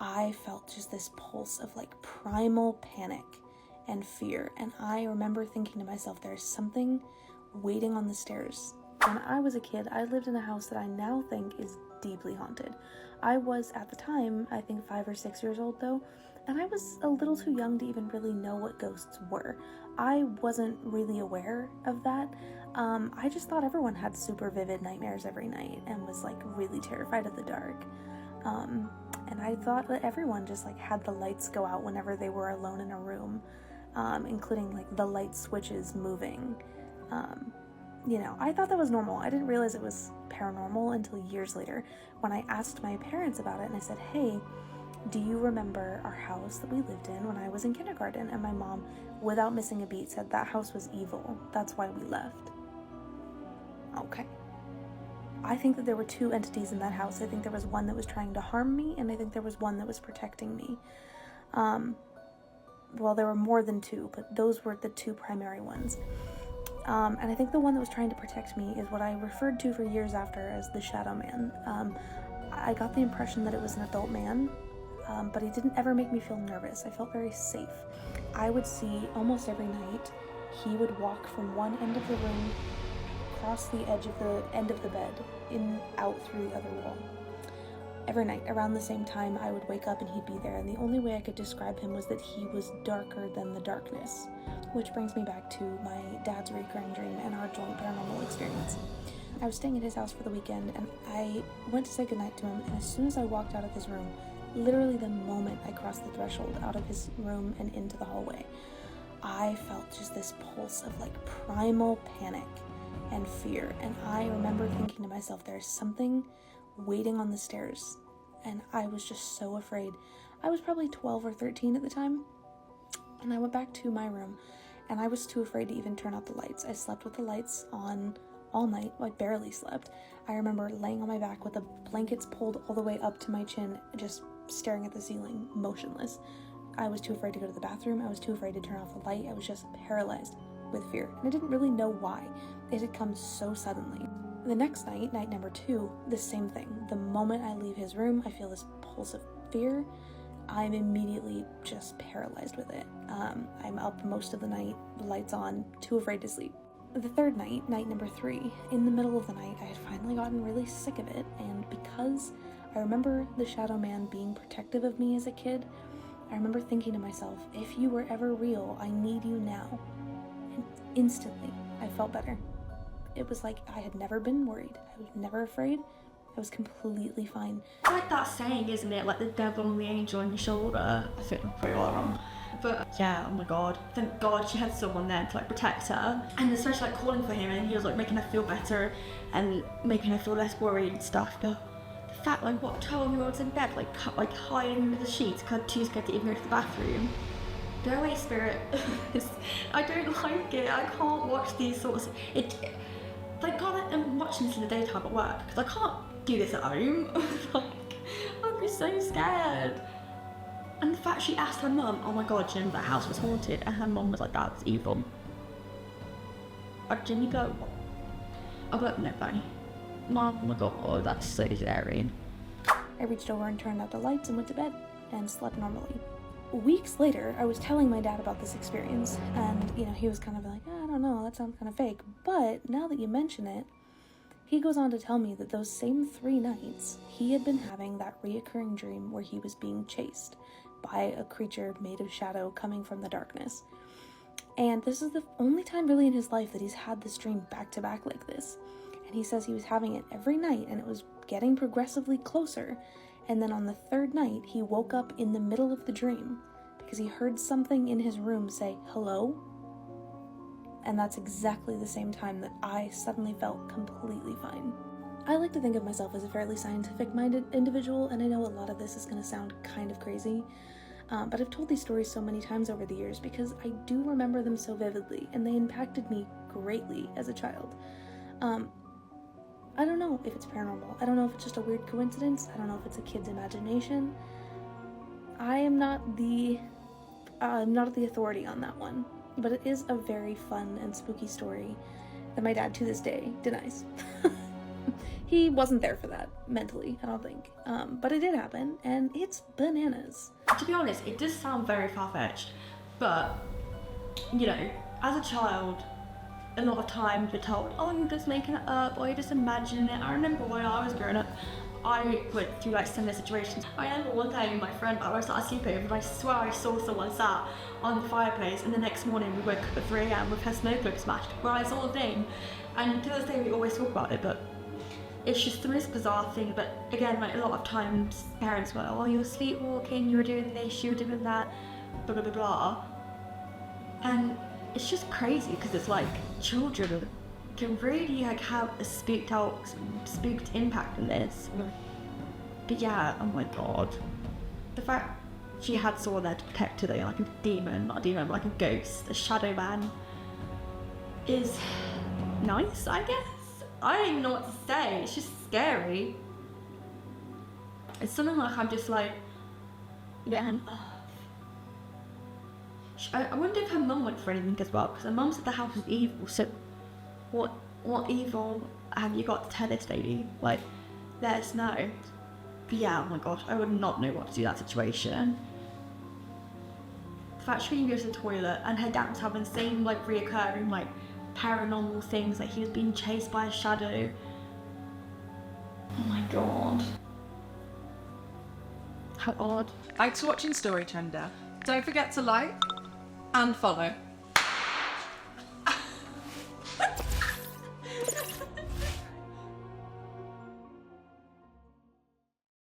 I felt just this pulse of like primal panic and fear. And I remember thinking to myself, there's something waiting on the stairs. When I was a kid, I lived in a house that I now think is deeply haunted. I was, at the time, I think 5 or 6 years old though, and I was a little too young to even really know what ghosts were. I wasn't really aware of that. I just thought everyone had super vivid nightmares every night and was like really terrified of the dark. And I thought that everyone just like had the lights go out whenever they were alone in a room, including like the light switches moving. You know, I thought that was normal. I didn't realize it was paranormal until years later when I asked my parents about it and I said, hey, do you remember our house that we lived in when I was in kindergarten? And my mom, without missing a beat, said that house was evil. That's why we left. Okay. I think that there were 2 entities in that house. I think there was one that was trying to harm me, and I think there was one that was protecting me. Well, there were more than 2, but those were the 2 primary ones. And I think the one that was trying to protect me is what I referred to for years after as the Shadow Man. I got the impression that it was an adult man, but he didn't ever make me feel nervous. I felt very safe. I would see almost every night he would walk from one end of the room, across the edge of the end of the bed, out through the other wall. Every night, around the same time, I would wake up and he'd be there, and the only way I could describe him was that he was darker than the darkness. Which brings me back to my dad's recurring dream and our joint paranormal experience. I was staying at his house for the weekend, and I went to say goodnight to him, and as soon as I walked out of his room, literally the moment I crossed the threshold out of his room and into the hallway, I felt just this pulse of like primal panic and fear. And I remember thinking to myself, there's something waiting on the stairs, and I was just so afraid. I was probably 12 or 13 at the time, and I went back to my room, and I was too afraid to even turn out the lights. I slept with the lights on all night. I barely slept. I remember laying on my back with the blankets pulled all the way up to my chin, just staring at the ceiling, motionless. I was too afraid to go to the bathroom. I was too afraid to turn off the light. I was just paralyzed with fear, and I didn't really know why. It had come so suddenly. The next night, night number 2, the same thing. The moment I leave his room, I feel this pulse of fear. I'm immediately just paralyzed with it. I'm up most of the night, the lights on, too afraid to sleep. The third night, night number 3, in the middle of the night, I had finally gotten really sick of it, and because I remember the Shadow Man being protective of me as a kid, I remember thinking to myself, if you were ever real, I need you now. And instantly, I felt better. It was like I had never been worried. I was never afraid. I was completely fine. It's like that saying, isn't it? Like the devil and the angel on your shoulder. I think I'm pretty well wrong. But yeah, oh my god. Thank God she had someone there to like protect her. And especially like calling for him, and he was like making her feel better and making her feel less worried and stuff. But the fact like what 12-year-olds in bed, like hiding under the sheets, kind of too scared to even go to the bathroom. Go away, spirit. I don't like it. I can't watch these sorts of Thank God I'm watching this in the daytime at work, because I can't do this at home. Like, I'd be so scared. And the fact she asked her mum, oh my god, Jim, that house was haunted, and her mum was like, that's evil. I'd Jimmy go, I'll go, no, bye. Oh my god, that's so scary. I reached over and turned out the lights and went to bed, and slept normally. Weeks later, I was telling my dad about this experience, and, you know, he was kind of like, I don't know, that sounds kind of fake. But now that you mention it, he goes on to tell me that those same 3 nights, he had been having that reoccurring dream where he was being chased by a creature made of shadow coming from the darkness. And this is the only time really in his life that he's had this dream back to back like this. And he says he was having it every night, and it was getting progressively closer. And then on the 3rd night, he woke up in the middle of the dream because he heard something in his room say, hello? And that's exactly the same time that I suddenly felt completely fine. I like to think of myself as a fairly scientific-minded individual, and I know a lot of this is going to sound kind of crazy, but I've told these stories so many times over the years because I do remember them so vividly, and they impacted me greatly as a child. I don't know if it's paranormal. I don't know if it's just a weird coincidence. I don't know if it's a kid's imagination. I am not the authority on that one, but it is a very fun and spooky story that my dad to this day denies. He wasn't there for that mentally, I don't think. But it did happen, and it's bananas. To be honest, it does sound very far-fetched, but, you know, as a child, a lot of times we're told, oh, you're just making it up, or you're just imagining it. I remember when I was growing up, I went through like similar situations. I remember one time with my friend, I was at a sleepover, and I swear I saw someone sat on the fireplace, and the next morning we woke up at 3 AM with her snow globe smashed, where I saw the thing. And to this day we always talk about it, but it's just the most bizarre thing. But again, like a lot of times parents were, oh, you were sleepwalking, you were doing this, you were doing that, blah blah blah blah. And it's just crazy because it's like children can really like have a spooked impact on this. But yeah, oh my god. The fact she had someone there to protect her though, like a demon, not a demon, but like a ghost, a shadow man, is nice, I guess. I don't even know what to say, it's just scary. It's something like I'm just like, yeah. I wonder if her mum went for anything as well, because her mum said the house was evil, so what evil have you got to tell this lady? Like, let us know. But yeah, oh my gosh, I would not know what to do in that situation. The fact she couldn't go to the toilet, and her dad was having the same like reoccurring like paranormal things, like he was being chased by a shadow. Oh my god. How odd. Thanks for watching StoryTrender. Don't forget to like and follow.